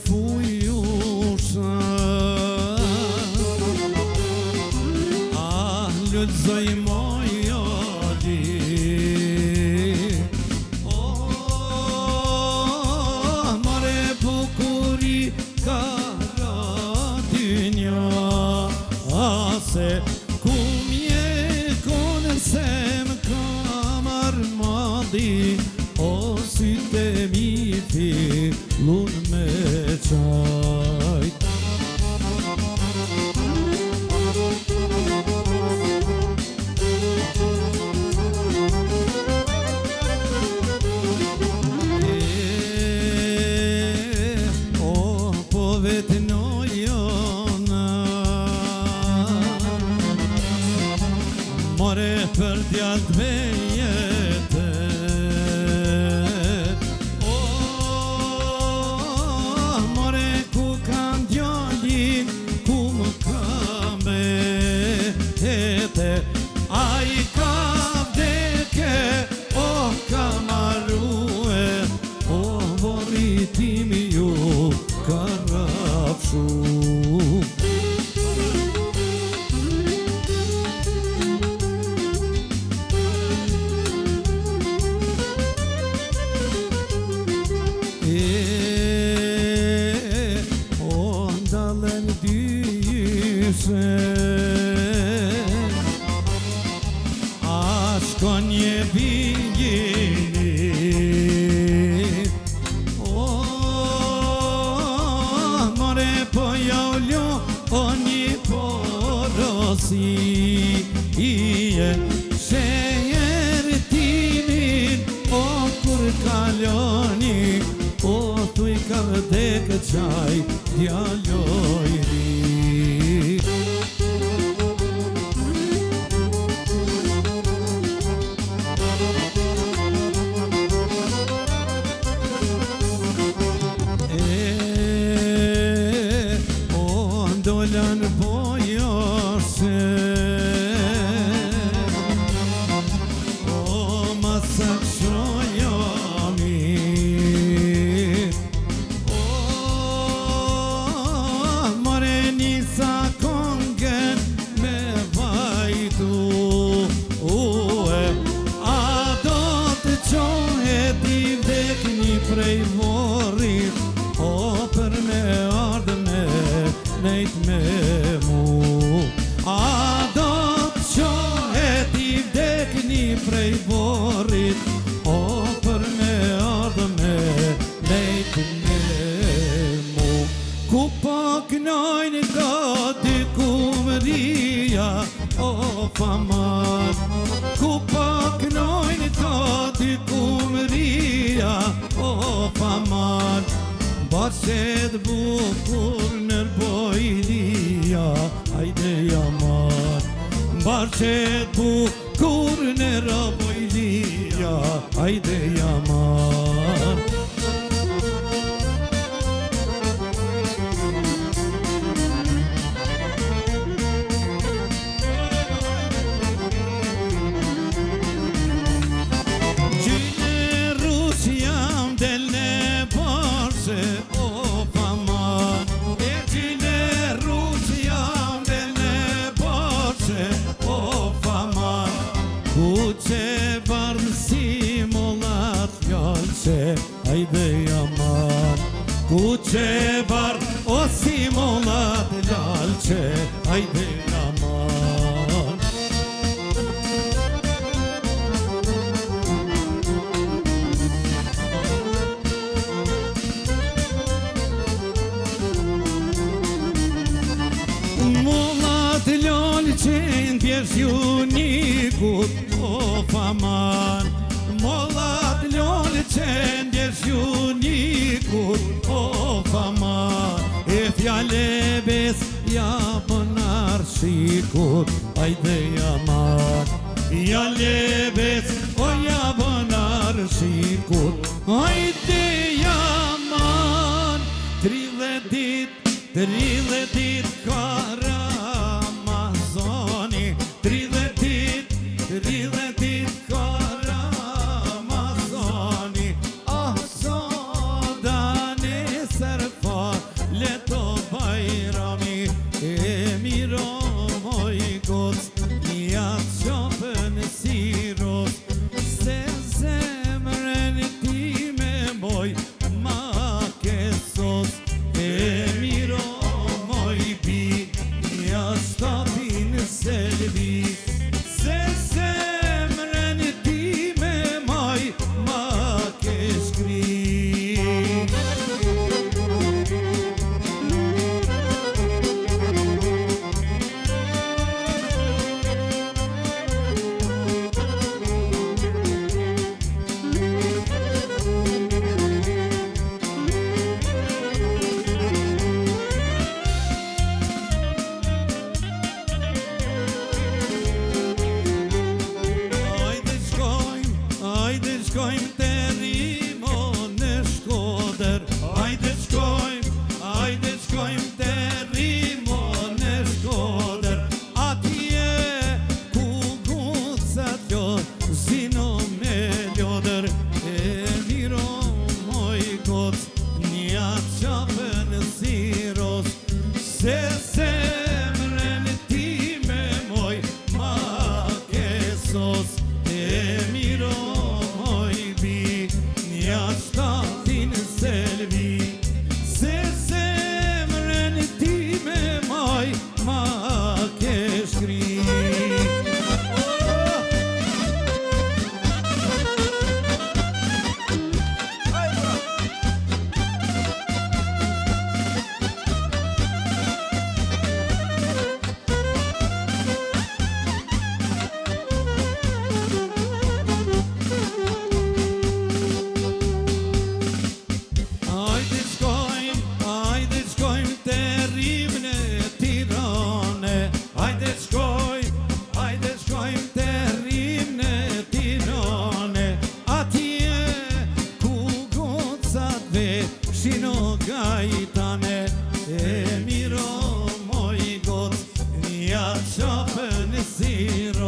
fujusha Lullzoj mojali Mare bukuri karadinja Ase kumje konë sem kamar madi O syte mi fillun me qajt More për djallët me jetë More ku kanë djallin, ku më ka me hete A I ka vdeke, ka marrue Vorritimi ju ka rafshu Ndalen dyse Ashkon një vijini More po jaullo O një porosi Shejertimin O kur kaloni O tuj ka vdekë qaj djallojri Ndolan bojose Masak shojami Nisa kongen me vajtu A do të qohet I vdek një prej vorit O për me ardhe me nejt me mu A do të qohet I vdek një prej vorit O për me ardhe me nejt me mu Ku po knojnë gati kumëria O famat Ku po knojnë gati kumëria O famat Bashet bukur nërbojlia Ajde jaman Bashet bukur nërbojlia Ajde jaman Ajde jaman Kuqe bar o si molat lalqe Ajde jaman Molat lalqe Ndjesh ju nikut o faman Molat lalqe Ndjesh ju nikut o faman Fjale bes ja bënar shikut Ajde jaman Fjale bes o ja bënar shikut Ajde jaman 30 dit ka Ramazani 30 dit ka Ramazani Ah, soda nesër fa shkojmë te Rimo në Shkodër. Hajde shkojmë te Rimo në Shkodër. Atje ku gocat zino me lodër. E miro moj goc, nja qapën siros, se zemrën time moj ma kesos. E miro moj bi, nja shtatin selvi, se zemrën time moj ma ke shkri. Hajde shkojmë te Rim në Tirane. Hajde shkojmë te Rim në Tirane. Atje ku gocat shino gajtane. E miro moj goc, nja qapën siro.